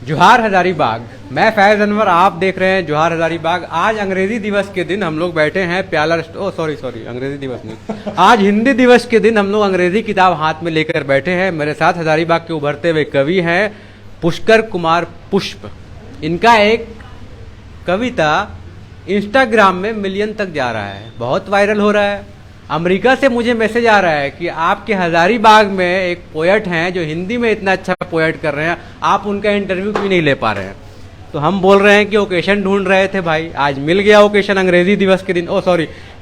जोहार हजारीबाग। मैं फैज अनवर, आप देख रहे हैं जोहार हजारीबाग। आज अंग्रेजी दिवस के दिन हम लोग बैठे हैं प्याला सॉरी अंग्रेजी दिवस नहीं, आज हिंदी दिवस के दिन हम लोग अंग्रेजी किताब हाथ में लेकर बैठे हैं। मेरे साथ हजारीबाग के उभरते हुए कवि हैं पुष्कर कुमार पुष्प। इनका एक कविता इंस्टाग्राम में मिलियन तक जा रहा है, बहुत वायरल हो रहा है। अमेरिका से मुझे मैसेज आ रहा है कि आपके हजारीबाग में एक पोएट हैं जो हिंदी में इतना अच्छा पोएट कर रहे हैं, आप उनका इंटरव्यू क्यों नहीं ले पा रहे हैं। तो हम बोल रहे हैं कि ओकेशन ढूंढ रहे थे भाई, आज मिल गया ओकेशन अंग्रेजी दिवस के दिन,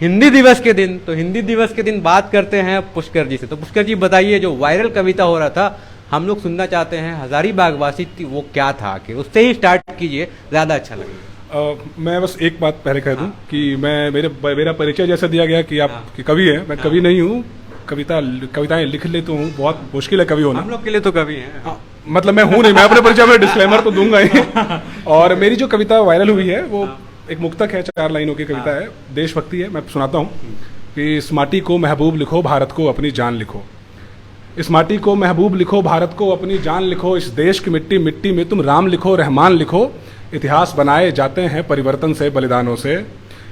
हिंदी दिवस के दिन। तो हिंदी दिवस के दिन बात करते हैं पुष्कर जी से। तो पुष्कर जी बताइए, जो वायरल कविता हो रहा था हम लोग सुनना चाहते हैं, हजारीबाग वासी वो क्या था, कि उससे ही स्टार्ट कीजिए, ज्यादा अच्छा लगेगा। मैं बस एक बात पहले कह दूं कि मेरा परिचय जैसा दिया गया कि आप कि कवि हैं, मैं कवि नहीं हूं। कविताएं लिख लेता हूं, बहुत मुश्किल है कवि होना। हम लोग के लिए तो कवि हैं। मतलब मैं हूं नहीं, मैं अपने परिचय में डिस्क्लेमर तो दूंगा ही। और मेरी जो कविता वायरल हुई है वो एक मुक्तक है, 4 लाइनों की कविता है, देशभक्ति है। मैं सुनाता हूँ कि इस माटी को महबूब लिखो, भारत को अपनी जान लिखो। इस माटी को महबूब लिखो, भारत को अपनी जान लिखो। इस देश की मिट्टी मिट्टी में तुम राम लिखो, रहमान लिखो। इतिहास बनाए जाते हैं परिवर्तन से बलिदानों से।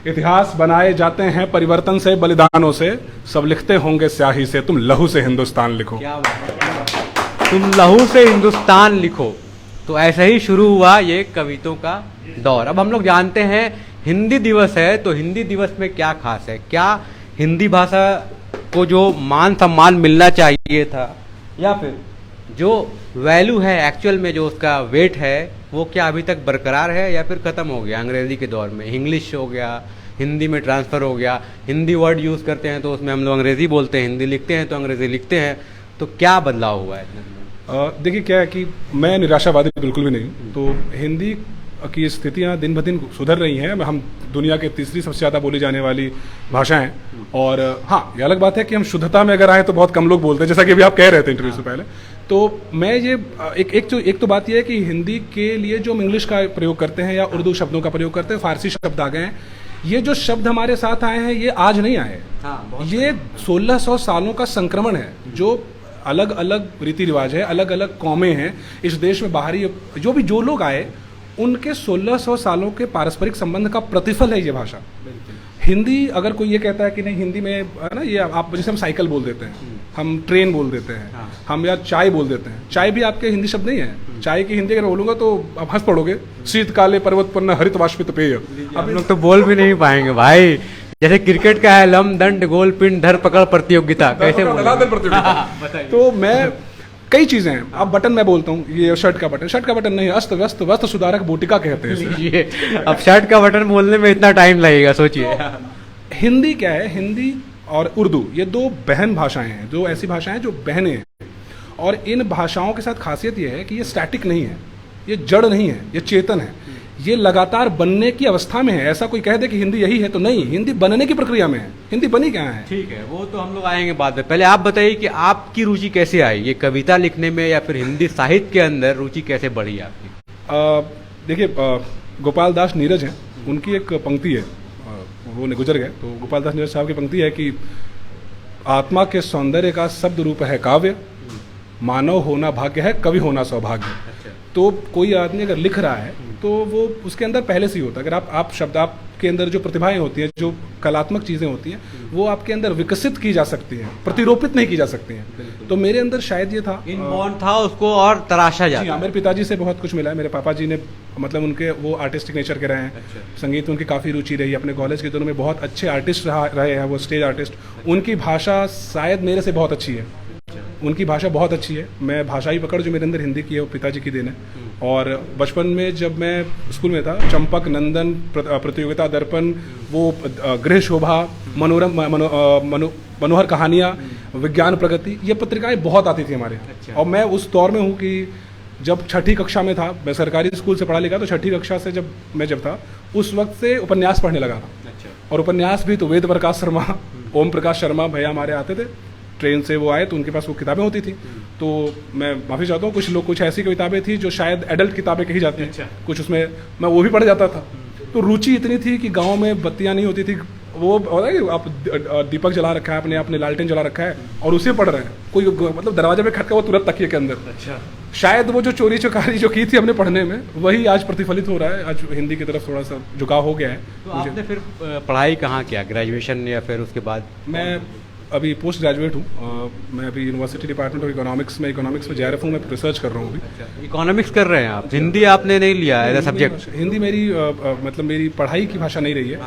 इतिहास बनाए जाते हैं परिवर्तन से बलिदानों से। सब लिखते होंगे स्याही से, तुम लहू से हिंदुस्तान लिखो। क्या बात है, तुम लहू से हिंदुस्तान लिखो। तो ऐसे ही शुरू हुआ ये कवितों का दौर। अब हम लोग जानते हैं हिंदी दिवस है, तो हिंदी दिवस में क्या खास है, क्या हिंदी भाषा को जो मान सम्मान मिलना चाहिए था, या फिर जो वैल्यू है एक्चुअल में, जो उसका वेट है, वो क्या अभी तक बरकरार है या फिर ख़त्म हो गया अंग्रेज़ी के दौर में। इंग्लिश हो गया, हिंदी में ट्रांसफ़र हो गया, हिंदी वर्ड यूज़ करते हैं तो उसमें हम लोग अंग्रेज़ी बोलते हैं, हिंदी लिखते हैं तो अंग्रेज़ी लिखते हैं। तो क्या बदलाव हुआ है? देखिए क्या है कि मैं निराशावादी बिल्कुल भी नहीं हूँ। तो हिंदी की स्थितियाँ दिन ब दिन सुधर रही हैं। हम दुनिया के तीसरी सबसे ज़्यादा बोली जाने वाली भाषा हैं। और हाँ, ये अलग बात है कि हम शुद्धता में अगर आए तो बहुत कम लोग बोलते हैं, जैसा कि अभी आप कह रहे थे इंटरव्यू से पहले। तो मैं ये एक तो बात यह है कि हिंदी के लिए जो हम इंग्लिश का प्रयोग करते हैं या उर्दू शब्दों का प्रयोग करते हैं, फारसी शब्द आ गए हैं। ये जो शब्द हमारे साथ आए हैं ये आज नहीं आए, ये 1600 सालों का संक्रमण है। जो अलग अलग रीति रिवाज है, अलग अलग कौमें हैं इस देश में, बाहरी जो लोग आए उनके 1600 सालों के पारस्परिक संबंध का प्रतिफल है ये भाषा। हिंदी, अगर कोई ये कहता है कि नहीं हिंदी में है ना, ये आप जैसे हम साइकिल बोल देते हैं, हम ट्रेन बोल देते हैं, हम या चाय बोल देते हैं। चाय भी आपके हिंदी शब्द नहीं है। चाय की हिंदी अगर बोलूंगा तो आप हंस पड़ोगे। शीतकाले पर्वतपन्न हरित वाष्पित पेय। अब लोग तो बोल भी नहीं पाएंगे भाई। जैसे क्रिकेट का है लम दंड गोल पिंड धर पकड़ प्रतियोगिता, कैसे प्रतियोगिता। तो मैं कई चीजें हैं। अब बटन मैं बोलता हूँ, ये शर्ट का बटन नहीं, अस्त व्यस्त वस्त्र सुधारक बोटिका कहते हैं ये अब शर्ट का बटन बोलने में इतना टाइम लगेगा, सोचिए। हिंदी क्या है, हिंदी और उर्दू ये 2 बहन भाषाएं हैं, जो ऐसी भाषाएं जो बहनें हैं। और इन भाषाओं के साथ खासियत ये है कि ये स्टैटिक नहीं है, ये जड़ नहीं है, ये चेतन है, ये लगातार बनने की अवस्था में है। ऐसा कोई कह दे कि हिंदी यही है तो नहीं, हिंदी बनने की प्रक्रिया में है। हिंदी बनी क्या है? ठीक है, वो तो हम लोग आएंगे बाद में। पहले आप बताइए कि आपकी रुचि कैसे आई ये कविता लिखने में, या फिर हिंदी साहित्य के अंदर रुचि कैसे बढ़ी आपकी? देखिए, गोपाल दास नीरज हैं, उनकी एक पंक्ति है, वो गुजर गए। तो गोपाल दास नीरज साहब की पंक्ति है कि आत्मा के सौंदर्य का शब्द रूप है काव्य, मानव होना भाग्य है, कवि होना सौभाग्य। तो कोई आदमी अगर लिख रहा है तो वो उसके अंदर पहले से ही होता है। अगर आप शब्द, आपके अंदर जो प्रतिभाएं होती हैं, जो कलात्मक चीज़ें होती हैं, वो आपके अंदर विकसित की जा सकती हैं, प्रतिरोपित नहीं की जा सकती हैं। तो मेरे अंदर शायद ये था, इनबॉर्न था, उसको और तराशा जाता। जी हाँ, मेरे पिताजी से बहुत कुछ मिला है। मेरे पापा जी ने, मतलब उनके वो आर्टिस्टिक नेचर के रहे हैं। संगीत में उनकी काफ़ी रुचि रही। अपने कॉलेज के दिनों में बहुत अच्छे आर्टिस्ट रहे हैं, वो स्टेज आर्टिस्ट। उनकी भाषा शायद मेरे से बहुत अच्छी है, उनकी भाषा बहुत अच्छी है। मैं भाषाई पकड़ जो मेरे अंदर हिंदी की है वो पिताजी की देन है। और बचपन में जब मैं स्कूल में था, चंपक, नंदन, प्रतियोगिता दर्पण, वो गृह शोभा, मनोहर कहानियाँ, विज्ञान प्रगति, ये पत्रिकाएं बहुत आती थी हमारे। और मैं उस दौर में हूँ कि जब 6ठी कक्षा में था, मैं सरकारी स्कूल से पढ़ा लिखा, तो 6ठी कक्षा से जब था उस वक्त से उपन्यास पढ़ने लगा था। और उपन्यास भी तो वेद प्रकाश शर्मा, ओम प्रकाश शर्मा भैया हमारे आते थे, ट्रेन से वो आए तो उनके पास वो किताबें होती थी। तो मैं माफ़ी चाहता हूँ, कुछ ऐसी किताबें थी जो शायद एडल्ट किताबें कही जाती हैं, कुछ उसमें मैं वो भी पढ़ जाता था। तो रुचि इतनी थी कि गांव में बत्तियां नहीं होती थी, वो होता है कि आप दीपक जला रखा है आपने, आपने लालटेन जला रखा है और उसे पढ़ रहे हैं, कोई मतलब दरवाजे पे खटका वो तुरंत तकिए के अंदर। अच्छा, शायद वो जो चोरी चकारी जो की थी हमने पढ़ने में, वही आज प्रतिफलित हो रहा है। आज हिंदी की तरफ थोड़ा सा झुकाव हो गया है। तो आपने फिर पढ़ाई कहाँ किया, ग्रेजुएशन या फिर उसके बाद? मैं अभी पोस्ट ग्रेजुएट हूँ। मैं अभी यूनिवर्सिटी डिपार्टमेंट ऑफ इकोनॉमिक्स में JRF हूँ। मैं रिसर्च कर रहा हूँ अभी। इकोनॉमिक्स कर रहे हैं आप? हिंदी आपने नहीं लिया एज सब्जेक्ट? हिंदी मेरी मतलब मेरी पढ़ाई की भाषा नहीं रही है।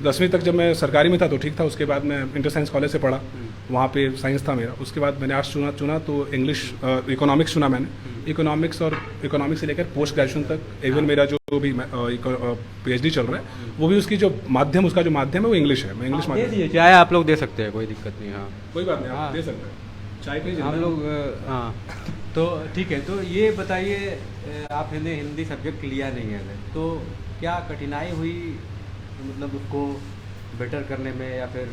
10वीं तक जब मैं सरकारी में था तो ठीक था, उसके बाद मैं इंटर साइंस कॉलेज से पढ़ा, वहाँ पे साइंस था मेरा। उसके बाद मैंने आर्ट्स चुना तो इंग्लिश इकोनॉमिक्स चुना मैंने। इकोनॉमिक्स और इकोनॉमिक्स से लेकर पोस्ट ग्रेजुएशन तक इवन मेरा जो भी PhD चल रहा है वो भी उसकी जो माध्यम, उसका जो माध्यम है वो इंग्लिश है। मैं इंग्लिश माध्यम। चाय आप लोग दे सकते हैं, कोई दिक्कत नहीं। हाँ, कोई बात नहीं, आप दे सकते हैं चाय पे हम लोग। हाँ, तो ठीक है। तो ये बताइए, आपने हिंदी सब्जेक्ट लिया नहीं है तो क्या कठिनाई हुई मतलब उसको बेटर करने में, या फिर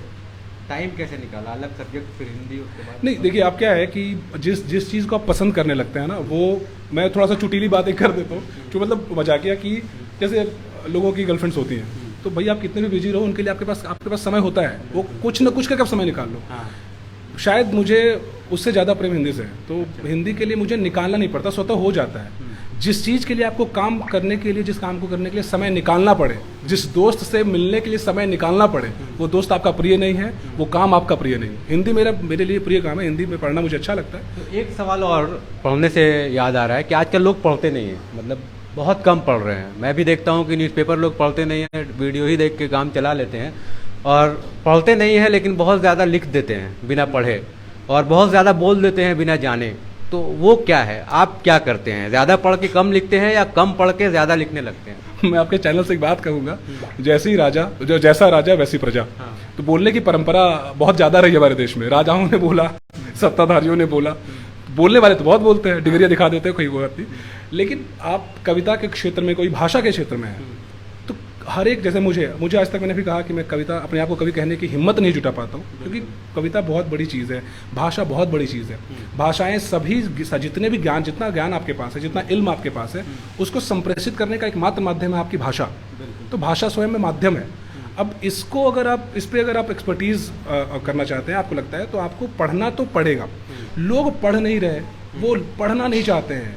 टाइम कैसे निकाला? अलग सब्जेक्ट फिर हिंदी, उसके बाद? नहीं, देखिए आप क्या है कि जिस चीज़ को आप पसंद करने लगते हैं ना, वो मैं थोड़ा सा चुटीली बातें कर देता हूँ जो मतलब मजाकिया कि जैसे लोगों की गर्लफ्रेंड्स होती हैं, तो भाई आप कितने भी बिजी रहो उनके लिए आपके पास समय होता है, वो कुछ ना कुछ का कब समय निकाल लो। हाँ। शायद मुझे उससे ज़्यादा प्रेम हिंदी से है, तो हिंदी के लिए मुझे निकालना नहीं पड़ता, स्वतः हो जाता है। जिस चीज़ के लिए आपको काम करने के लिए, जिस काम को करने के लिए समय निकालना पड़े, जिस दोस्त से मिलने के लिए समय निकालना पड़े, वो दोस्त आपका प्रिय नहीं है, वो काम आपका प्रिय नहीं। हिंदी मेरे लिए प्रिय काम है, हिंदी में पढ़ना मुझे अच्छा लगता है। तो एक सवाल और पढ़ने से याद आ रहा है कि आजकल लोग पढ़ते नहीं हैं, मतलब बहुत कम पढ़ रहे हैं। मैं भी देखता हूँ कि न्यूज़पेपर लोग पढ़ते नहीं हैं, वीडियो ही देख के काम चला लेते हैं, और पढ़ते नहीं हैं लेकिन बहुत ज़्यादा लिख देते हैं बिना पढ़े, और बहुत ज़्यादा बोल देते हैं बिना जाने। तो वो क्या है, आप क्या करते हैं? ज़्यादा पढ़ के कम लिखते हैं या कम पढ़ के ज़्यादा लिखने लगते हैं? मैं आपके चैनल से एक बात कहूँगा, जैसा राजा वैसी प्रजा। हाँ। तो बोलने की परंपरा बहुत ज़्यादा रही है हमारे देश में। राजाओं ने बोला, सत्ताधारियों ने बोला, बोलने वाले तो बहुत बोलते हैं, डिग्रियाँ दिखा देते हैं, कोई बात नहीं। लेकिन आप कविता के क्षेत्र में, कोई भाषा के क्षेत्र में है, तो हर एक, जैसे मुझे आज तक मैंने भी कहा कि मैं कविता, अपने आप को कवि कहने की हिम्मत नहीं जुटा पाता हूँ, क्योंकि कविता बहुत बड़ी चीज़ है, भाषा बहुत बड़ी चीज़ है। भाषाएं सभी, जितने भी ज्ञान, जितना ज्ञान आपके पास है, जितना इल्म आपके पास है, उसको संप्रेषित करने का एकमात्र माध्यम है आपकी भाषा। तो भाषा स्वयं में माध्यम है। अब इसको अगर आप, इस पर अगर आप एक्सपर्टीज़ करना चाहते हैं, आपको लगता है, तो आपको पढ़ना तो पड़ेगा। लोग पढ़ नहीं रहे, वो पढ़ना नहीं चाहते हैं।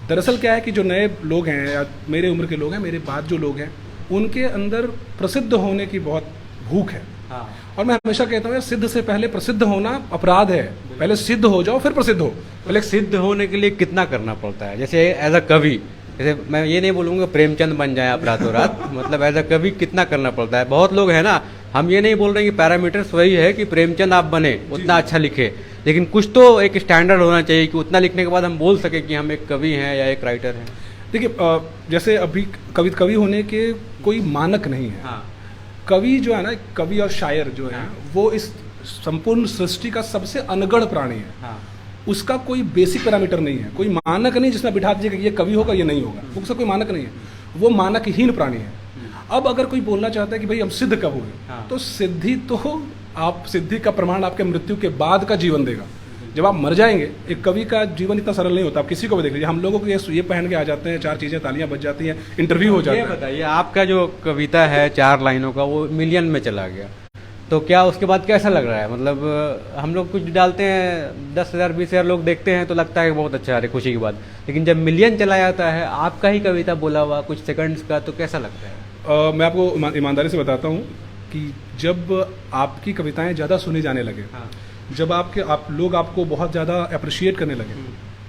दरअसल क्या है कि जो नए लोग हैं या मेरे उम्र के लोग हैं, मेरे बाद जो लोग हैं, उनके अंदर प्रसिद्ध होने की बहुत भूख है। हाँ। और मैं हमेशा कहता हूँ यार, सिद्ध से पहले प्रसिद्ध होना अपराध है। पहले सिद्ध हो जाओ फिर प्रसिद्ध हो। पहले सिद्ध होने के लिए कितना करना पड़ता है? जैसे एज अ कवि, जैसे मैं ये नहीं बोलूँगा प्रेमचंद बन जाए आप रातों रात, मतलब एज अ कवि कितना करना पड़ता है? बहुत लोग हैं ना, हम ये नहीं बोल रहे कि पैरामीटर्स वही है कि प्रेमचंद आप बने, उतना अच्छा लिखे, लेकिन कुछ तो एक स्टैंडर्ड होना चाहिए कि उतना लिखने के बाद हम बोल सके कि हम एक कवि हैं या एक राइटर हैं। देखिए, जैसे अभी कवि होने के कोई मानक नहीं है। हाँ। कवि जो है ना, कवि और शायर जो है, वो इस संपूर्ण सृष्टि का सबसे अनगढ़ प्राणी है। हाँ। उसका कोई बेसिक पैरामीटर नहीं है, कोई मानक नहीं जिसमें बिठा दीजिए कि ये कवि होगा, ये नहीं होगा, उसका कोई मानक नहीं है। वो मानकहीन प्राणी है। अब अगर कोई बोलना चाहता है कि भाई हम सिद्ध कब हुए, हाँ। तो सिद्धि का प्रमाण आपके मृत्यु के बाद का जीवन देगा। जब आप मर जाएंगे, एक कवि का जीवन इतना सरल नहीं होता। आप किसी को भी देख लीजिए, हम लोगों को ये पहन के आ जाते हैं, 4 चीजें, तालियां बज जाती हैं, इंटरव्यू हो जाता है। ये बताइए, आपका जो कविता है 4 लाइनों का, वो मिलियन में चला गया, तो क्या उसके बाद कैसा लग रहा है? मतलब हम लोग कुछ डालते हैं, 10,000 20,000 लोग देखते हैं तो लगता है बहुत अच्छा है, खुशी की बात। लेकिन जब मिलियन चला जाता है, आपका ही कविता बोला हुआ कुछ सेकंड्स का, तो कैसा लगता है? मैं आपको ईमानदारी से बताता हूँ कि जब आपकी कविताएं ज़्यादा सुनी जाने लगे, हाँ। जब लोग आपको बहुत ज़्यादा अप्रिशिएट करने लगे,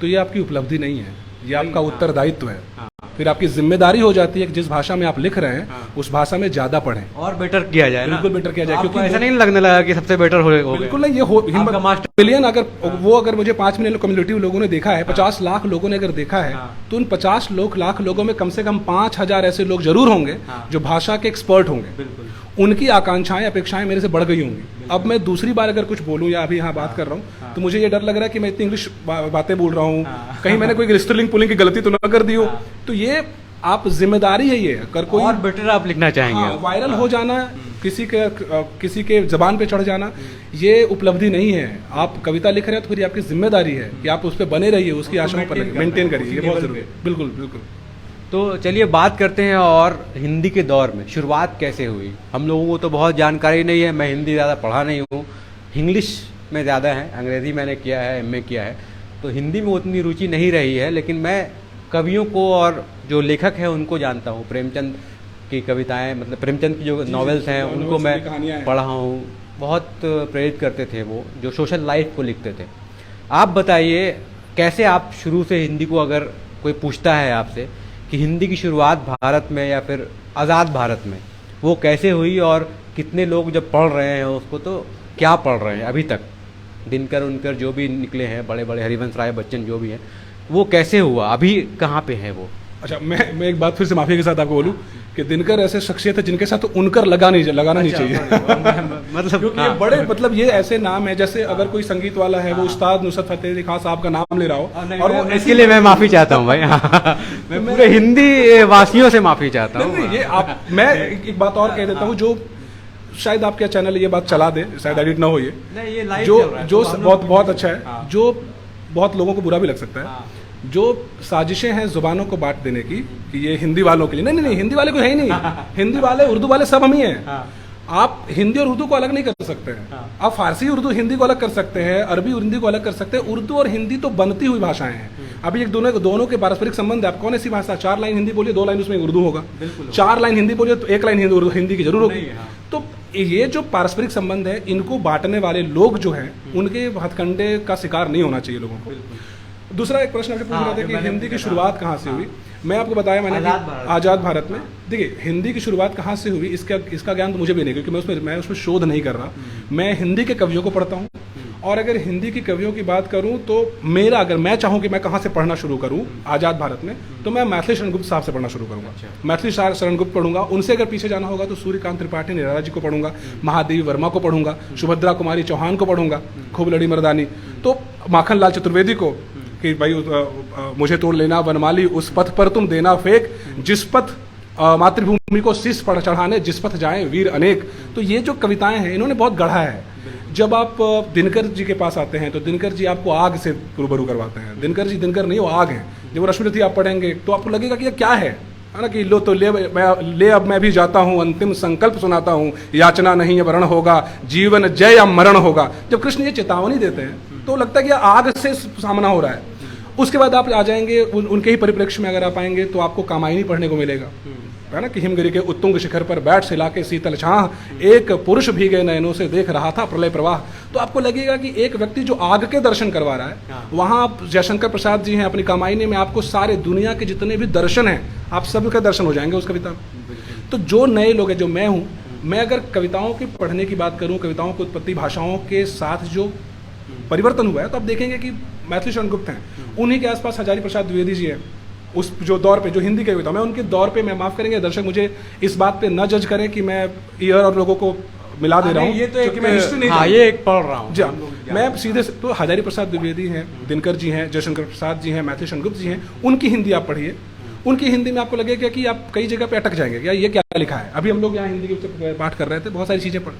तो ये आपकी उपलब्धि नहीं है, ये आपका उत्तरदायित्व है। हाँ। फिर आपकी जिम्मेदारी हो जाती है कि जिस भाषा में आप लिख रहे हैं, हाँ। उस भाषा में ज़्यादा पढ़ें और बेटर किया जाए ना। बिल्कुल बेटर किया जाए, क्योंकि ऐसा नहीं लगने लगा कि सबसे बेटर हो गया। बिल्कुल नहीं, ये आपका मास्टर मिलियन अगर मुझे 5 मिलियन कम्युनिटी लोगों ने देखा है, 50 लाख लोगों ने अगर देखा है, तो उन 50 लाख लोगों में कम से कम 5,000 ऐसे लोग जरूर होंगे जो भाषा के एक्सपर्ट होंगे। उनकी आकांक्षाएं, अपेक्षाएं मेरे से बढ़ गई होंगी। अब मैं दूसरी बार अगर कुछ बोलूं या अभी यहाँ बात कर रहा हूँ, तो मुझे ये डर लग रहा है कि मैं इतनी इंग्लिश बातें बोल रहा हूँ, कहीं मैंने कोई स्टर्लिंग पुलिंग की गलती तो ना कर दी हो। तो ये आप जिम्मेदारी है, ये अगर कोई और बेटर आप लिखना चाहेंगे, वायरल हो जाना, किसी के जबान पे चढ़ जाना, ये उपलब्धि नहीं है। आप कविता लिख रहे हैं तो फिर आपकी जिम्मेदारी है कि आप उस पर बने रहिए, उसकी आशाओं पर मेंटेन करिए, ये बहुत जरूरी है। बिल्कुल बिल्कुल। तो चलिए बात करते हैं और हिंदी के दौर में शुरुआत कैसे हुई। हम लोगों को तो बहुत जानकारी नहीं है, मैं हिंदी ज़्यादा पढ़ा नहीं हूँ, इंग्लिश में ज़्यादा है, अंग्रेज़ी मैंने किया है, एमए किया है, तो हिंदी में उतनी रुचि नहीं रही है। लेकिन मैं कवियों को और जो लेखक हैं उनको जानता हूँ, प्रेमचंद की कविताएं, मतलब प्रेमचंद की जो नॉवेल्स हैं उनको मैं पढ़ा हूँ, बहुत प्रेरित करते थे वो, जो सोशल लाइफ को लिखते थे। आप बताइए कैसे आप शुरू से हिंदी को, अगर कोई पूछता है आपसे कि हिंदी की शुरुआत भारत में या फिर आज़ाद भारत में वो कैसे हुई, और कितने लोग जब पढ़ रहे हैं उसको तो क्या पढ़ रहे हैं अभी तक, दिनकर उनकर जो भी निकले हैं बड़े बड़े, हरिवंश राय बच्चन जो भी हैं, वो कैसे हुआ, अभी कहाँ पे है वो? अच्छा, मैं एक बात फिर से माफी के साथ आपको बोलूं कि दिनकर ऐसे शख्सियत है जिनके साथ तो उनकर लगाना नहीं चाहिए मतलब क्योंकि ये बड़े, मतलब ये ऐसे नाम है जैसे अगर कोई संगीत वाला है वो उस्ताद नुसरत फतेह अली खान साहब का नाम ले रहा हो, और वो इसके लिए मैं माफी चाहता हूँ भाई। मैं पूरे हिंदी वासियों से माफी चाहता हूँ। ये आप, मैं एक बात और कह देता हूँ जो शायद आपके चैनल ये बात चला दे, शायद एडिट ना हो, ये जो बहुत अच्छा है, जो बहुत लोगों को बुरा भी लग सकता है, जो साजिशें हैं जुबानों को बांट देने की कि ये हिंदी वालों के लिए, नहीं, हिंदी वाले कोई है ही नहीं, हिंदी वाले उर्दू वाले सब हम ही हैं। आप हिंदी और उर्दू को अलग नहीं कर सकते हैं, आप फारसी उर्दू हिंदी को अलग कर सकते हैं, अरबी हिंदी को अलग कर सकते हैं। उर्दू और हिंदी तो बनती हुई भाषाएं हैं, अभी एक दोनों के पारस्परिक संबंध है। आप कौन ऐसी भाषा 4 लाइन हिंदी बोलिए, 2 लाइन उसमें उर्दू होगा, 4 लाइन हिंदी बोलिए तो 1 लाइन हिंदी की जरूर होगी। तो ये जो पारस्परिक संबंध है, इनको बांटने वाले लोग जो हैं उनके हथकंडे का शिकार नहीं होना चाहिए लोगों को। दूसरा एक प्रश्न आपसे पूछ रहा था कि हिंदी की शुरुआत कहाँ से हुई। मैं आपको बताया मैंने आज़ाद भारत में। देखिए, हिंदी की शुरुआत कहाँ से हुई इसका ज्ञान तो मुझे भी नहीं, क्योंकि मैं उसमें शोध नहीं कर रहा। मैं हिंदी के कवियों को पढ़ता हूँ, और अगर हिंदी की कवियों की बात करूँ तो अगर मैं चाहूँ कि मैं कहाँ से पढ़ना शुरू करूँ आज़ाद भारत में, तो मैं मैथिली शरण गुप्त साहब से पढ़ना शुरू करूँगा। मैथिली शरण गुप्त पढ़ूंगा। उनसे अगर पीछे जाना होगा तो सूर्यकांत त्रिपाठी निराला जी को पढ़ूंगा, महादेवी वर्मा को पढ़ूंगा, सुभद्रा कुमारी चौहान को पढ़ूंगा, खूब लड़ी मर्दानी, तो माखन लाल चतुर्वेदी को कि भाई मुझे तोड़ लेना वनमाली, उस पथ पर तुम देना फेंक, जिस पथ मातृभूमि को शीश पर चढ़ाने, जिस पथ जाए वीर अनेक। तो ये जो कविताएं हैं इन्होंने बहुत गढ़ा है। जब आप दिनकर जी के पास आते हैं तो दिनकर जी आपको आग से रूबरू करवाते हैं। दिनकर जी दिनकर नहीं, वो आग है। जब वो रश्मिरथी आप पढ़ेंगे तो आपको लगेगा कि ये क्या है ना, कि लो तो ले अब मैं भी जाता हूँ, अंतिम संकल्प सुनाता हूँ, याचना नहीं है वरण होगा, जीवन जय या मरण होगा। जब कृष्ण ये चेतावनी देते हैं तो लगता है कि आग से सामना हो रहा है। उसके बाद आप आ जाएंगे उनके ही परिप्रेक्ष्य में, अगर आप आएंगे तो आपको कामायनी पढ़ने को मिलेगा, है ना, कि हिमगिरी के उत्तुंग शिखर पर बैठ सिला के शीतल छाह, एक पुरुष भीगे नयनों से देख रहा था प्रलय प्रवाह। तो आपको लगेगा कि एक व्यक्ति जो आग के दर्शन करवा रहा है, वहां आप जयशंकर प्रसाद जी हैं अपनी कामायनी में, आपको सारे दुनिया के जितने भी दर्शन हैं आप सबके दर्शन हो जाएंगे उस कविता में। तो जो नए लोग हैं, जो मैं हूँ, मैं अगर कविताओं की पढ़ने की बात करूँ, कविताओं की उत्पत्ति भाषाओं के साथ जो परिवर्तन हुआ है, तो आप देखेंगे कि मैथिली शरण गुप्त हैं, उन्हीं के आसपास हजारी प्रसाद द्विवेदी जी हैं। उस जो दौर पे जो हिंदी कविता, मैं उनके दौर पे, मैं माफ करेंगे दर्शक मुझे इस बात पे न जज करें कि मैं ईयर और लोगों को मिला दे रहा हूँ, ये तो एक, मैं हिस्ट्री नहीं, हाँ, ये एक पढ़ रहा हूँ जी, मैं सीधे तो हजारी प्रसाद द्विवेदी हैं, दिनकर जी हैं, जयशंकर प्रसाद जी हैं, मैथिली शरण गुप्त जी हैं, उनकी हिंदी आप पढ़िए। उनकी हिंदी में आपको लगेगा कि आप कई जगह पे अटक जाएंगे, यार ये क्या लिखा है। अभी हम लोग यहाँ हिंदी के पाठ कर रहे थे, बहुत सारी चीजें पढ़,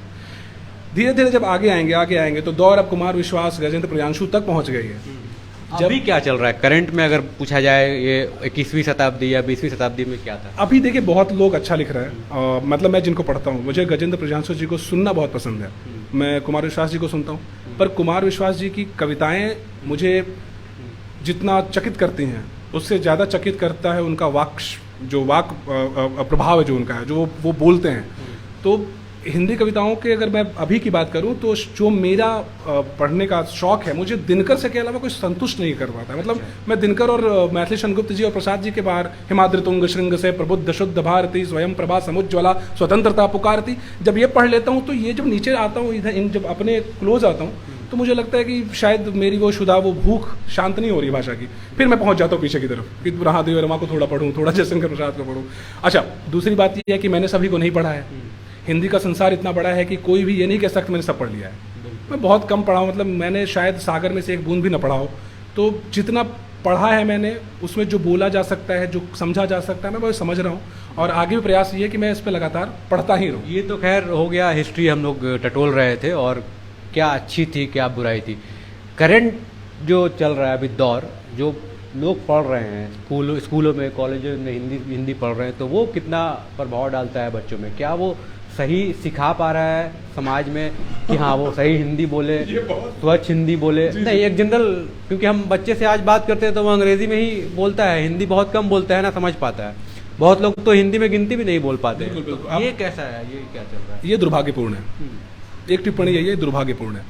धीरे धीरे जब आगे आएंगे तो दौर अब कुमार विश्वास, गजेंद्र प्रियांशु तक पहुंच गई है। अभी क्या चल रहा है करंट में, अगर पूछा जाए ये 21वीं शताब्दी या 20वीं शताब्दी में क्या था? अभी देखिए बहुत लोग अच्छा लिख रहे हैं, मतलब मैं जिनको पढ़ता हूँ, मुझे गजेंद्र प्रियांशु जी को सुनना बहुत पसंद है, मैं कुमार विश्वास जी को सुनता हूँ, पर कुमार विश्वास जी की कविताएं मुझे जितना चकित करती हैं उससे ज़्यादा चकित करता है उनका वाक प्रभाव है जो उनका है, जो वो बोलते हैं। तो हिंदी कविताओं के अगर मैं अभी की बात करूं तो जो मेरा पढ़ने का शौक है, मुझे दिनकर से के अलावा कोई संतुष्ट नहीं कर पाता। मतलब मैं दिनकर और मैथिली शरण गुप्त जी और प्रसाद जी के बाहर, हिमाद्रि तुंग श्रृंग से प्रबुद्ध शुद्ध भारती, स्वयं प्रभा समुज्ज्वला स्वतंत्रता पुकारती, जब ये पढ़ लेता हूँ तो ये जब नीचे आता हूँ, इधर जब अपने क्लोज आता हूँ तो मुझे लगता है कि शायद मेरी वो भूख शांत नहीं हो रही भाषा की। फिर मैं पहुंच जाता हूँ पीछे की तरफ कि महादेवी वर्मा को थोड़ा पढ़ूँ, थोड़ा जयशंकर प्रसाद को पढ़ूँ। अच्छा, दूसरी बात ये है कि मैंने सभी को नहीं पढ़ा है। हिंदी का संसार इतना बड़ा है कि कोई भी ये नहीं कह सकता मैंने सब पढ़ लिया है। मैं बहुत कम पढ़ा हूँ, मतलब मैंने शायद सागर में से एक बूंद भी ना पढ़ा हो। तो जितना पढ़ा है मैंने, उसमें जो बोला जा सकता है, जो समझा जा सकता है, मैं बहुत समझ रहा हूँ, और आगे भी प्रयास ये है कि मैं इस पर लगातार पढ़ता ही रहूँ। ये तो खैर हो गया, हिस्ट्री हम लोग टटोल रहे थे, और क्या अच्छी थी क्या बुराई थी। करंट जो चल रहा है अभी दौर, जो लोग पढ़ रहे हैं स्कूलों में, कॉलेजों में हिंदी पढ़ रहे हैं, तो वो कितना प्रभाव डालता है बच्चों में? क्या वो सही सिखा पा रहा है समाज में कि हाँ वो सही हिंदी बोले, स्वच्छ हिंदी बोले? नहीं, एक जनरल, क्योंकि हम बच्चे से आज बात करते हैं तो वो अंग्रेजी में ही बोलता है, हिंदी बहुत कम बोलता है ना, समझ पाता है। बहुत लोग तो हिंदी में गिनती भी नहीं बोल पाते। बिल्कुल। ये कैसा है, ये क्या चल रहा है? ये दुर्भाग्यपूर्ण है। एक टिप्पणी यही है, दुर्भाग्यपूर्ण है।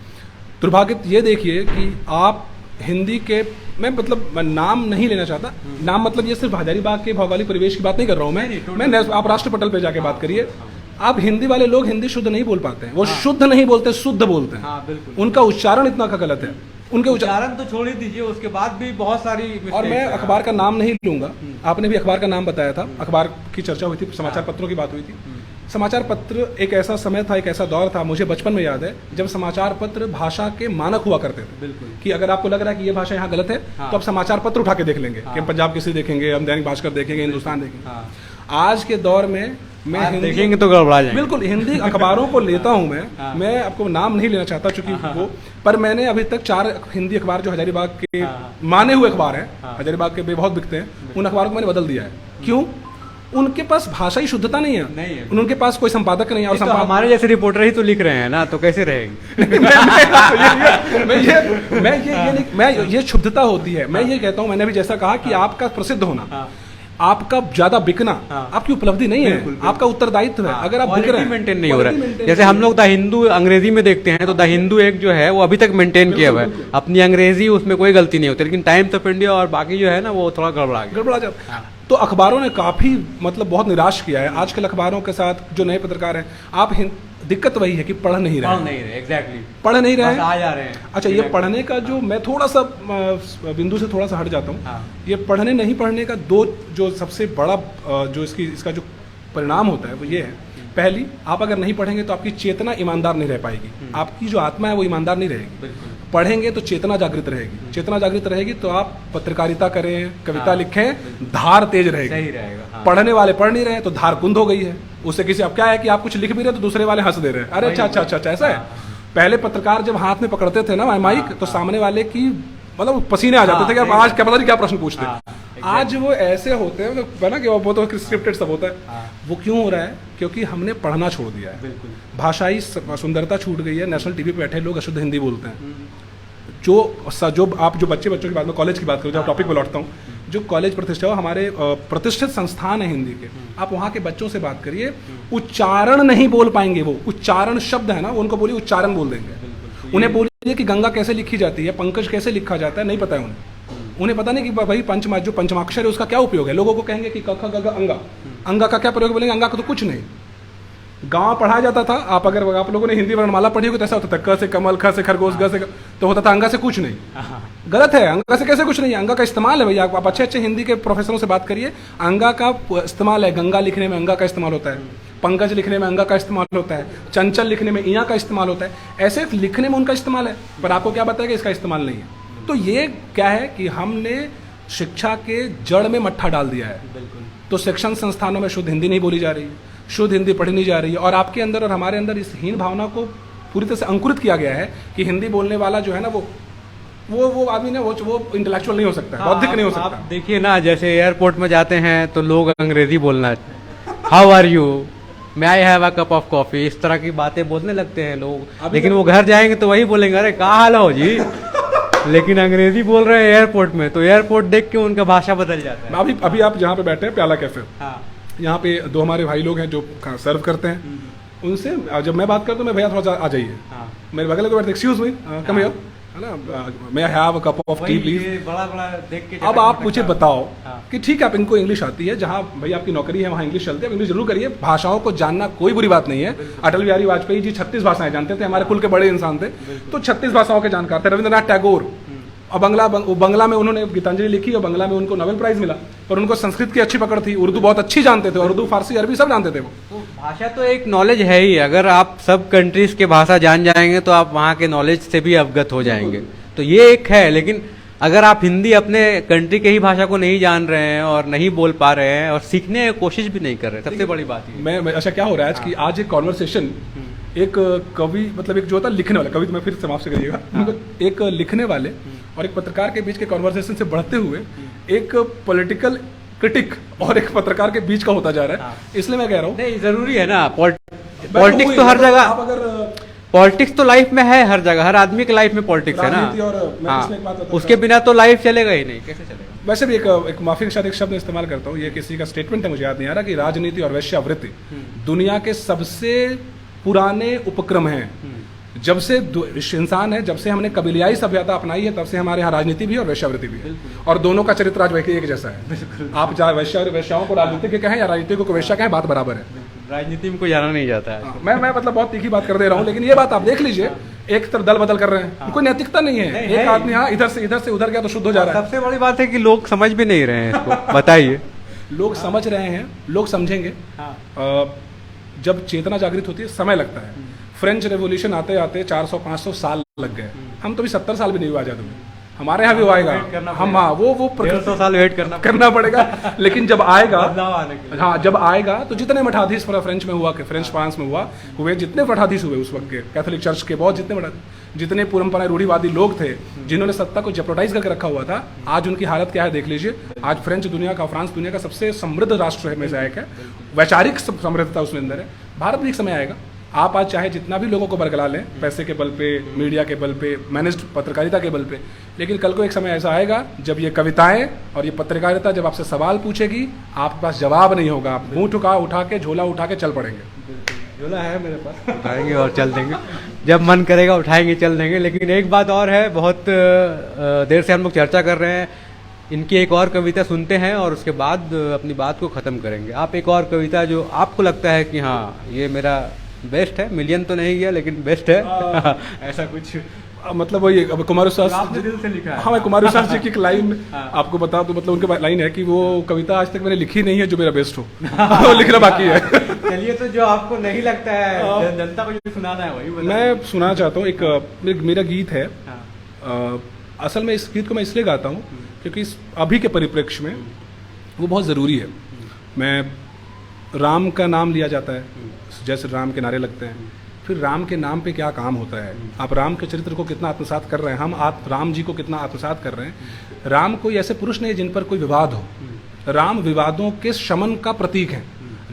दुर्भाग्य ये देखिए कि आप हिंदी के, मैं नाम नहीं लेना चाहता, नाम मतलब ये सिर्फ हजारीबाग के भौगोलिक परिवेश की बात नहीं कर रहा हूँ मैं आप राष्ट्रपटल पे जाके बात करिए। आप हिंदी वाले लोग हिंदी शुद्ध नहीं बोल पाते हैं, वो शुद्ध नहीं बोलते, शुद्ध बोलते हैं। उनका उच्चारण इतना का गलत है, उनके उच्चारण तो छोड़ ही दीजिए, उसके बाद भी बहुत सारी। और मैं अखबार का नाम नहीं लूंगा, आपने भी अखबार का नाम बताया था, अखबार की चर्चा हुई थी, समाचार पत्रों की बात हुई थी। समाचार पत्र एक ऐसा समय था, एक ऐसा दौर था, मुझे बचपन में याद है, जब समाचार पत्र भाषा के मानक हुआ करते थे। बिल्कुल। कि अगर आपको लग रहा है कि ये भाषा यहाँ गलत है, तो आप समाचार पत्र उठा के देख लेंगे कि हम पंजाब केसरी देखेंगे, हम दैनिक भास्कर देखेंगे, हिंदुस्तान देखेंगे। आज के दौर में मैं देखेंगे तो गड़बड़ा जाएंगे। बिल्कुल, हिंदी अखबारों को लेता हूं मैं आपको नाम नहीं लेना चाहता चूंकि वो, पर मैंने अभी तक 4 हिंदी अखबार जो हजारीबाग के माने हुए अखबार हैं, हजारीबाग के बहुत बिकते हैं, उन अखबारों को मैंने बदल दिया है। क्यों? उनके पास भाषाई शुद्धता नहीं है, उनके पास कोई संपादक नहीं है। और तो हमारे जैसे रिपोर्टर ही तो लिख रहे हैं ना, तो कैसे रहेंगे? मैं ये शुद्धता होती है। मैं ये कहता हूं, मैंने भी जैसा कहा कि आपका प्रसिद्ध होना, आपका ज्यादा बिकना आपकी उपलब्धि नहीं है, आपका उत्तरदायित्व है। अगर आप बिक रहे हैं, मेंटेन नहीं हो रहा है। जैसे हम लोग द हिंदू अंग्रेजी में देखते हैं, तो द हिंदू एक जो है वो अभी तक मेंटेन किया हुआ है अपनी अंग्रेजी, उसमें कोई गलती नहीं होती। लेकिन टाइम्स ऑफ इंडिया और बाकी जो है ना, वो थोड़ा गड़बड़ा जाता है। तो अखबारों ने काफी बहुत निराश किया है। आजकल अखबारों के साथ जो नए पत्रकार हैं, आप दिक्कत वही है कि पढ़ नहीं रहे। एग्जैक्टली, पढ़ नहीं रहे, आ जा रहे हैं। अच्छा, ये पढ़ने का जो मैं थोड़ा सा बिंदु से थोड़ा सा हट जाता हूँ। ये पढ़ने नहीं पढ़ने का दो जो सबसे बड़ा जो इसका जो परिणाम होता है वो ये है। पहली, आप अगर नहीं पढ़ेंगे तो आपकी चेतना ईमानदार नहीं रह पाएगी, आपकी जो आत्मा है वो ईमानदार नहीं रहेगी। पढ़ेंगे तो चेतना जागृत रहेगी, चेतना जागृत रहेगी तो आप पत्रकारिता करें, कविता लिखें, धार तेज रहेगी। सही रहेगा। पढ़ने वाले पढ़ नहीं रहे तो धार कुंद हो गई है। उससे किसी, अब क्या है कि आप कुछ लिख भी रहे तो दूसरे वाले हंस दे रहे हैं, अरे अच्छा ऐसा है। पहले पत्रकार जब हाथ में पकड़ते थे ना माइक, तो सामने वाले की पसीने आ जाते थे कि आज क्या पता नहीं क्या प्रश्न पूछते हैं। आज वो ऐसे होते हैं ना कि वो तो स्क्रिप्टेड सब होता है। वो क्यों हो रहा है? क्योंकि हमने पढ़ना छोड़ दिया है। भाषाई सुंदरता छूट गई है। नेशनल टीवी पे बैठे लोग अशुद्ध हिंदी बोलते हैं। जो आप जो बच्चों की बात में कॉलेज की बात करो, जब टॉपिक पे लौटता हूँ, जो कॉलेज प्रतिष्ठा हो, हमारे प्रतिष्ठित संस्थान है हिंदी के, आप वहाँ के बच्चों से बात करिए, उच्चारण नहीं बोल पाएंगे। वो उच्चारण शब्द है ना, वो उनको बोलिए उच्चारण बोल देंगे। उन्हें बोलिए कि गंगा कैसे लिखी जाती है, पंकज कैसे लिखा जाता है, नहीं पता है उन्हें पता नहीं कि भाई जो पंचमाक्षर है उसका क्या उपयोग है। लोगों को कहेंगे कि क ख ग घ अंगा, अंगा का क्या प्रयोग, बोलेंगे अंगा का तो कुछ नहीं। गांव पढ़ाया जाता था, आप लोगों ने हिंदी वर्णमाला पढ़ी होगी तो ऐसा होता था, क से कमल, ख से खरगोश, ग से तो होता था अंगा से कुछ नहीं। गलत है, अंगा से कैसे कुछ नहीं है? अंगा का इस्तेमाल है भैया। आप अच्छे हिंदी के प्रोफेसरों से बात करिए, अंगा का इस्तेमाल है। गंगा लिखने में अंगा का इस्तेमाल होता है, पंकज लिखने में अंगा का इस्तेमाल होता है, चंचल लिखने में इया का इस्तेमाल होता है। ऐसे लिखने में उनका इस्तेमाल है, पर आपको क्या बताएगा इसका इस्तेमाल नहीं है। तो ये क्या है कि हमने शिक्षा के जड़ में मट्ठा डाल दिया है। तो शिक्षण संस्थानों में शुद्ध हिंदी नहीं बोली जा रही है, शुद्ध हिंदी पढ़ी नहीं जा रही है, और आपके अंदर और हमारे अंदर इस हीन भावना को पूरी तरह से अंकुरित किया गया है कि हिंदी बोलने वाला जो है ना वो आदमी ना वो इंटेलेक्चुअल नहीं हो सकता, बौद्धिक नहीं हो सकता। आप देखिए ना, जैसे एयरपोर्ट में जाते हैं तो लोग अंग्रेजी बोलना, how are you, may I have a cup of coffee, इस तरह की बातें बोलने लगते हैं लोग। लेकिन वो घर जाएंगे तो वही बोलेंगे, अरे क्या हाल हो जी, लेकिन अंग्रेजी बोल रहे हैं एयरपोर्ट में, तो एयरपोर्ट देख के उनका भाषा बदल जाता है। अभी आप जहाँ पे बैठे हैं प्याला कैफे, यहाँ पे 2 हमारे भाई लोग हैं जो सर्व करते हैं। उनसे जब मैं बात करता हूँ, मैं भैया थोड़ा आ जाइए, मेरे बगल में बैठे, एक्सक्यूज मी, कम हियर, है ना, may I have a cup of tea please. बड़ा देख के अब आप मुझे बताओ कि ठीक है, आप इनको इंग्लिश आती है, जहाँ भाई आपकी नौकरी है वहाँ इंग्लिश चलती है, इंग्लिश जरूर करिए। भाषाओं को जानना कोई बुरी बात नहीं है। अटल बिहारी वाजपेयी जी 36 भाषाएं जानते थे, हमारे कुल के बड़े इंसान थे, तो 36 भाषाओं के जानकार थे। रविंद्रनाथ टैगोर, और बंगला में उन्होंने गीतांजलि लिखी और बंगला में उनको नोबेल प्राइज मिला, पर उनको संस्कृत की अच्छी पकड़ थी, उर्दू बहुत अच्छी जानते थे, उर्दू, फारसी, अरबी सब जानते थे वो। तो भाषा तो एक नॉलेज है ही, अगर आप सब कंट्रीज के भाषा जान जाएंगे तो आप वहाँ के नॉलेज से भी अवगत हो जाएंगे, तो ये एक है। लेकिन अगर आप हिंदी अपने कंट्री के ही भाषा को नहीं जान रहे हैं और नहीं बोल पा रहे हैं और सीखने की कोशिश भी नहीं कर रहे, सबसे बड़ी बात है। मैं अच्छा, क्या हो रहा है आज कि आज एक कॉन्वर्सेशन, एक कवि, मतलब एक जो होता है लिखने वाला, कवि तो मैं फिर समाप्त करिएगा, एक लिखने वाले और एक पत्रकार के बीच के कॉन्वर्सेशन से बढ़ते हुए एक पॉलिटिकल क्रिटिक और एक पत्रकार के बीच का होता जा रहा है। इसलिए मैं कह रहा हूँ नहीं, जरूरी है ना, पॉलिटिक्स तो हर जगह, आप अगर पॉलिटिक्स तो लाइफ में है हर जगह, हर आदमी की लाइफ में पॉलिटिक्स है राजनीति ना। और मैं इसमें एक बात बताता उसके हूं। बिना तो लाइफ चलेगा ही नहीं, कैसे चलेगा। वैसे भी एक माफी के साथ एक शब्द इस्तेमाल करता हूँ, ये किसी का स्टेटमेंट है, मुझे याद नहीं आ रहा, कि राजनीति और वेश्यावृत्ति दुनिया के सबसे पुराने उपक्रम हैं। जब से इंसान है, जब से हमने कबीलियाई सभ्यता अपनाई है, तब से हमारे यहाँ राजनीति भी और वेश्यावृत्ति भी है, और दोनों का चरित्र आज वैसे एक जैसा है। आप चाहे वेश्याओं को राजनीति के कहें या राजनीति को वेश्या कहें, बात बराबर है। राजनीति में कोई जाना नहीं जाता है। मैं मतलब बहुत तीखी बात कर दे रहा हूँ, लेकिन ये बात आप देख लीजिए, एक तरफ दल बदल कर रहे हैं, कोई नैतिकता नहीं है। नहीं, एक आदमी हाँ इधर से उधर गया तो शुद्ध हो जा रहा है। सबसे बड़ी बात है कि लोग समझ भी नहीं रहे हैं इसको, बताइए। लोग समझ रहे हैं, लोग समझेंगे। जब चेतना जागृत होती है समय लगता है। फ्रेंच रेवोल्यूशन आते आते 400-500 साल लग गए। हम तो भी 70 साल भी नहीं हुआ आजाद हुए। हमारे यहाँ भी वो आएगा, हम हाँ वो 150 साल वेट करना पड़ेगा। लेकिन जब आएगा, बदलाव आने के लिए। हाँ जब आएगा तो जितने मठाधीश फ्रेंच में हुआ, फ्रेंच फ्रांस में हुए जितने मठाधीश हुए उस वक्त के कैथोलिक चर्च के, बहुत जितने परंपराएं रूढ़िवादी लोग थे जिन्होंने सत्ता को जेप्रोटाइज करके रखा हुआ था, आज उनकी हालत क्या है देख लीजिए। आज फ्रांस दुनिया का सबसे समृद्ध राष्ट्र में से एक है। वैचारिक समृद्धता उसमें अंदर है। भारत भी एक समय आएगा, आप आज चाहे जितना भी लोगों को बरगला लें, पैसे के बल पे, मीडिया के बल पे, मैनेज्ड पत्रकारिता के बल पे, लेकिन कल को एक समय ऐसा आएगा जब ये कविताएं और ये पत्रकारिता जब आपसे सवाल पूछेगी, आपके पास जवाब नहीं होगा, आप मुंह उठा के झोला उठा के चल पड़ेंगे। झोला है मेरे पास, उठाएंगे और चल देंगे, जब मन करेगा उठाएंगे चल देंगे। लेकिन एक बात और है, बहुत देर से हम लोग चर्चा कर रहे हैं, इनकी एक और कविता सुनते हैं और उसके बाद अपनी बात को ख़त्म करेंगे। आप एक और कविता जो आपको लगता है कि हाँ ये मेरा बेस्ट है, मिलियन तो नहीं गया लेकिन बेस्ट है, ऐसा कुछ मतलब वही अब कुमार आपने दिल से लिखा है। हाँ मैं कुमार जी की एक लाइन आपको बता दूं, मतलब उनके लाइन है कि वो कविता आज तक मैंने लिखी नहीं है जो मेरा बेस्ट हो। वो लिखना बाकी है। चलिए, तो जो आपको नहीं लगता है जनता को जो सुनाना है वही मैं सुनाना चाहता हूँ। एक मेरा गीत है, असल में इस गीत को मैं इसलिए गाता हूँ क्योंकि अभी के परिप्रेक्ष्य में वो बहुत ज़रूरी है। मैं राम का नाम लिया जाता है, जैसे राम के नारे लगते हैं, फिर राम के नाम पे क्या काम होता है, आप राम के चरित्र को कितना आत्मसात कर रहे हैं, हम राम जी को कितना आत्मसात कर रहे हैं। राम कोई ऐसे पुरुष नहीं जिन पर कोई विवाद हो, राम विवादों के शमन का प्रतीक है।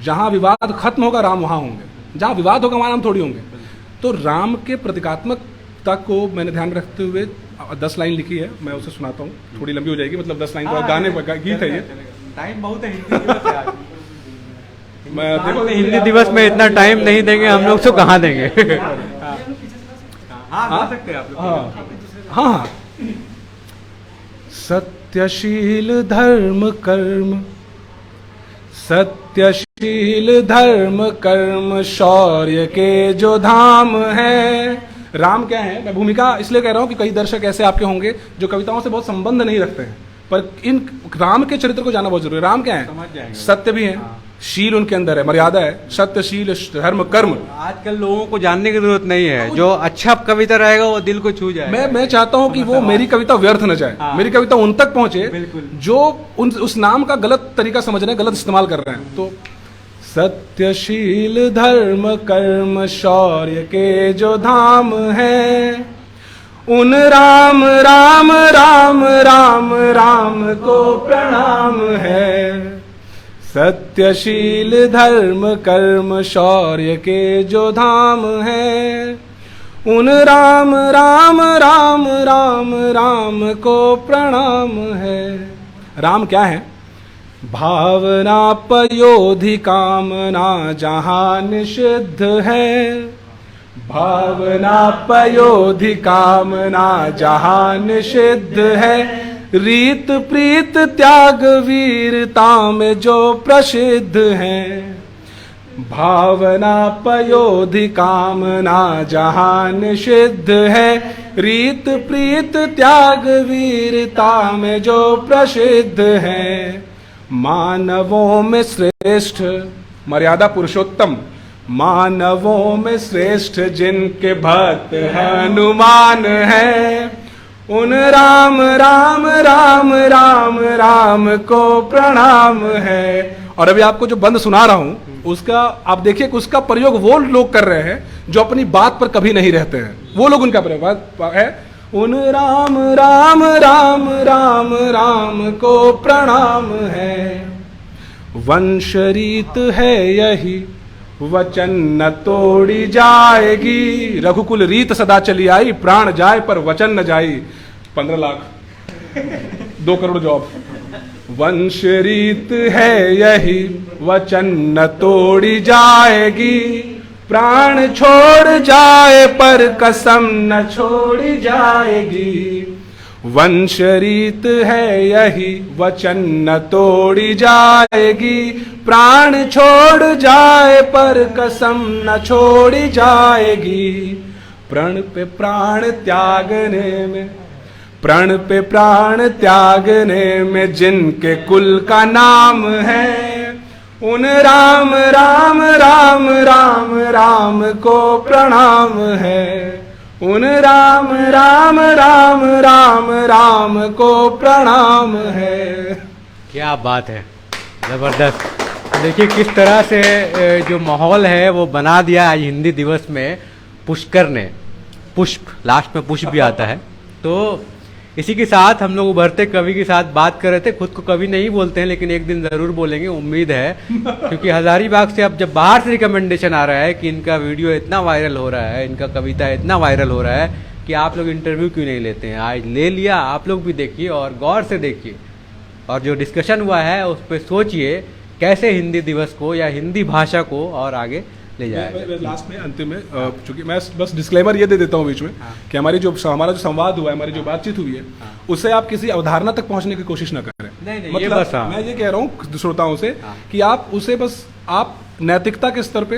जहाँ विवाद खत्म होगा राम वहाँ होंगे, जहाँ विवाद होगा वहाँ राम थोड़ी होंगे। तो राम के प्रतीकात्मकता को मैंने ध्यान रखते हुए 10 लाइन लिखी है, मैं उसे सुनाता हूँ। थोड़ी लंबी हो जाएगी, मतलब 10 लाइन थोड़ा गाने गीत है ये। टाइम बहुत है, मैं देखो हिंदी दिवस में इतना टाइम नहीं देंगे हम लोग, तो कहाँ देंगे। हाँ सकते हैं आप लोग। हाँ, सत्यशील धर्म कर्म, सत्यशील धर्म कर्म शौर्य के जो धाम है। राम क्या है, मैं भूमिका इसलिए कह रहा हूँ कि कई दर्शक ऐसे आपके होंगे जो कविताओं से बहुत संबंध नहीं रखते हैं, पर इन राम के चरित्र को जानना बहुत जरूरी है। राम क्या है, सत्य भी है, शील उनके अंदर है, मर्यादा है, सत्यशील धर्म कर्म। आजकल लोगों को जानने की जरूरत नहीं है, जो अच्छा कविता रहेगा वो दिल को छू जाए। मैं चाहता हूं कि वो मेरी कविता व्यर्थ न जाए। हाँ। मेरी कविता उन तक पहुंचे जो उस नाम का गलत तरीका समझ रहे हैं, गलत इस्तेमाल कर रहे हैं। तो सत्यशील धर्म कर्म शौर्य के जो धाम है, उन राम राम राम राम राम को प्रणाम है। सत्यशील धर्म कर्म शौर्य के जो धाम है, उन राम राम राम राम राम को प्रणाम है। राम क्या है, भावना पयोधि कामना जहाँ निषिद्ध है, भावना पयोधि कामना जहाँ निषिद्ध है। रीत प्रीत त्याग वीरता में जो प्रसिद्ध है, भावना पयोधि कामना जहाँ निषिद्ध है। रीत प्रीत त्याग वीरता में जो प्रसिद्ध है। मानवों में श्रेष्ठ मर्यादा पुरुषोत्तम, मानवों में श्रेष्ठ जिनके भक्त हनुमान है, उन राम राम राम राम राम को प्रणाम है। और अभी आपको जो बंद सुना रहा हूं उसका आप देखिए कि उसका प्रयोग वो लोग कर रहे हैं जो अपनी बात पर कभी नहीं रहते हैं। वो लोग उनका प्रयोग है, उन राम राम राम राम राम को प्रणाम है। वंश रीत है यही वचन न तोड़ी जाएगी। रघुकुल रीत सदा चली आई, प्राण जाए पर वचन न जाई। 15 लाख 2 करोड़ जॉब। वंश रीत है यही वचन न तोड़ी जाएगी। प्राण छोड़ जाए पर कसम न छोड़ी जाएगी। वंश रीत है यही वचन न तोड़ी जाएगी। प्राण छोड़ जाए पर कसम न छोड़ी जाएगी। प्रण पे प्राण त्यागने में, प्रण पे प्राण त्यागने में जिनके कुल का नाम है, उन राम राम राम राम राम को प्रणाम है। उन राम राम राम राम राम को प्रणाम है। क्या बात है, जबरदस्त। देखिए किस तरह से जो माहौल है वो बना दिया आज हिंदी दिवस में पुष्कर ने। पुष्प, लास्ट में पुष्प भी आता है। तो इसी के साथ हम लोग उभरते कवि के साथ बात कर रहे थे। खुद को कवि नहीं बोलते हैं, लेकिन एक दिन जरूर बोलेंगे, उम्मीद है। क्योंकि हजारीबाग से अब जब बाहर से रिकमेंडेशन आ रहा है कि इनका वीडियो इतना वायरल हो रहा है, इनका कविता इतना वायरल हो रहा है कि आप लोग इंटरव्यू क्यों नहीं लेते हैं। आज ले लिया, आप लोग भी देखिए और गौर से देखिए, और जो डिस्कशन हुआ है उस पर सोचिए कैसे हिंदी दिवस को या हिंदी भाषा को और आगे ले जाएगा। लास्ट में, अंतिम में, चूंकि मैं बस डिस्क्लेमर ये दे देता हूँ बीच में कि हमारा जो संवाद हुआ है, हमारी जो बातचीत हुई है, उससे आप किसी अवधारणा तक पहुंचने की कोशिश ना करें। नहीं, मतलब ये बस, मैं ये कह रहा हूँ श्रोताओं से कि आप उसे बस आप नैतिकता के स्तर पे,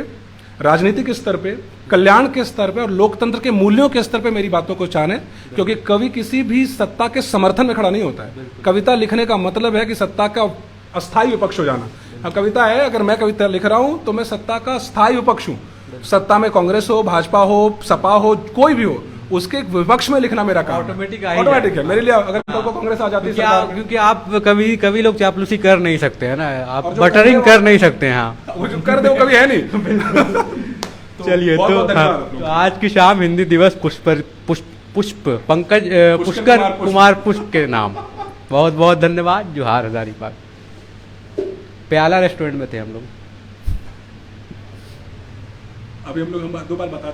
राजनीति के स्तर पे, कल्याण के स्तर पे और लोकतंत्र के मूल्यों के स्तर पे मेरी बातों को जाने। क्योंकि कवि किसी भी सत्ता के समर्थन में खड़ा नहीं होता है। कविता लिखने का मतलब है कि सत्ता का अस्थायी विपक्ष हो जाना। अब कविता है, अगर मैं कविता लिख रहा हूं तो मैं सत्ता का स्थायी विपक्ष हूं। सत्ता में कांग्रेस हो, भाजपा हो, सपा हो, कोई भी हो, उसके विपक्ष में लिखना मेरा काम ऑटोमेटिक है मेरे लिए। अगर कल को कांग्रेस आ जाती है, क्योंकि आप कभी लोग चापलूसी कर नहीं सकते हैं ना, आप बटरिंग कर नहीं सकते हैं। हाँ, वो जो कर दे वो कभी है नहीं। चलिए, तो आज की शाम हिंदी दिवस पुष्प पंकज पुष्कर कुमार पुष्प के नाम। बहुत बहुत धन्यवाद। जोहार हजारीबाग। प्याला रेस्टोरेंट में थे हम लोग। अभी हम लोग 2 बार बता